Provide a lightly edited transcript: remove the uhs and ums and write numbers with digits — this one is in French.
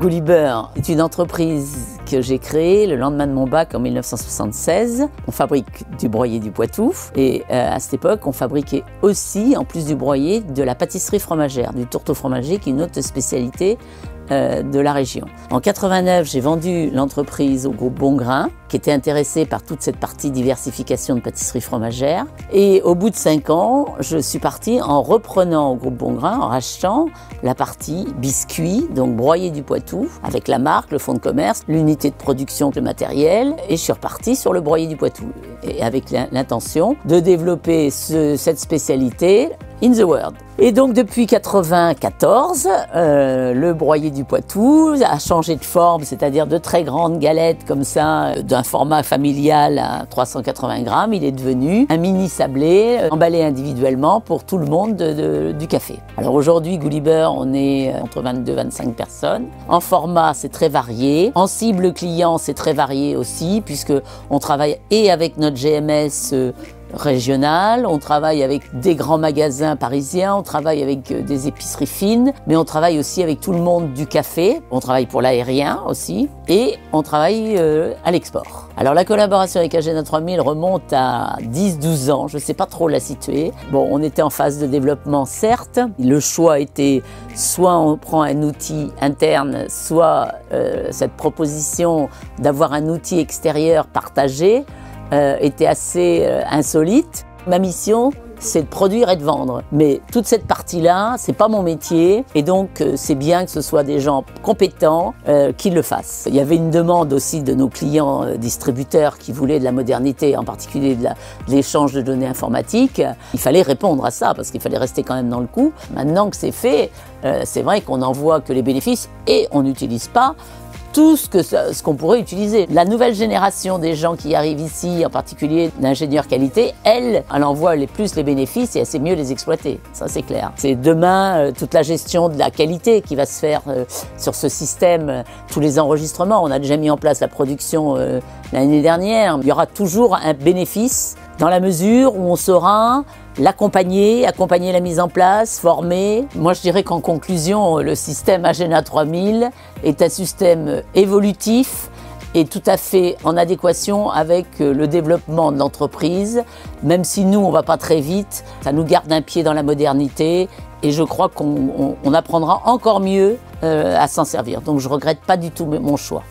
Goulibeur est une entreprise que j'ai créée le lendemain de mon bac en 1976. On fabrique du broyé du Poitou et à cette époque, on fabriquait aussi, en plus du broyé, de la pâtisserie fromagère, du tourteau fromager qui est une autre spécialité de la région. En 89, j'ai vendu l'entreprise au groupe Bongrain, qui était intéressé par toute cette partie diversification de pâtisserie fromagère. Et au bout de 5 ans, je suis partie en reprenant au groupe Bongrain, en rachetant la partie biscuits, donc broyé du Poitou, avec la marque, le fonds de commerce, l'unité de production, le matériel, et je suis repartie sur le broyé du Poitou, et avec l'intention de développer cette spécialité in the world. Et donc depuis 94, le broyé du Poitou a changé de forme, c'est-à-dire de très grandes galettes comme ça, d'un format familial à 380 grammes, il est devenu un mini sablé emballé individuellement pour tout le monde du café. Alors aujourd'hui, Goulibeur, on est entre 22 et 25 personnes. En format, c'est très varié. En cible client, c'est très varié aussi, puisque on travaille et avec notre GMS régional, on travaille avec des grands magasins parisiens, on travaille avec des épiceries fines, mais on travaille aussi avec tout le monde du café, on travaille pour l'aérien aussi, et on travaille à l'export. Alors la collaboration avec Agena 3000 remonte à 10-12 ans, je ne sais pas trop la situer. Bon, on était en phase de développement certes, le choix était soit on prend un outil interne, soit cette proposition d'avoir un outil extérieur partagé, était assez insolite. Ma mission, c'est de produire et de vendre. Mais toute cette partie-là, c'est pas mon métier. Et donc, c'est bien que ce soit des gens compétents qui le fassent. Il y avait une demande aussi de nos clients distributeurs qui voulaient de la modernité, en particulier de l'échange de données informatiques. Il fallait répondre à ça parce qu'il fallait rester quand même dans le coup. Maintenant que c'est fait, c'est vrai qu'on n'en voit que les bénéfices et on n'utilise pas tout ce qu'on pourrait utiliser. La nouvelle génération des gens qui arrivent ici, en particulier d'ingénieurs qualité, elle en voit plus les bénéfices et elle sait mieux les exploiter. Ça, c'est clair. C'est demain toute la gestion de la qualité qui va se faire sur ce système, tous les enregistrements. On a déjà mis en place la production l'année dernière. Il y aura toujours un bénéfice dans la mesure où on saura l'accompagner, accompagner la mise en place, former. Moi, je dirais qu'en conclusion, le système Agena 3000 est un système évolutif et tout à fait en adéquation avec le développement de l'entreprise. Même si nous, on ne va pas très vite, ça nous garde un pied dans la modernité et je crois qu'on apprendra encore mieux à s'en servir. Donc, je ne regrette pas du tout mon choix.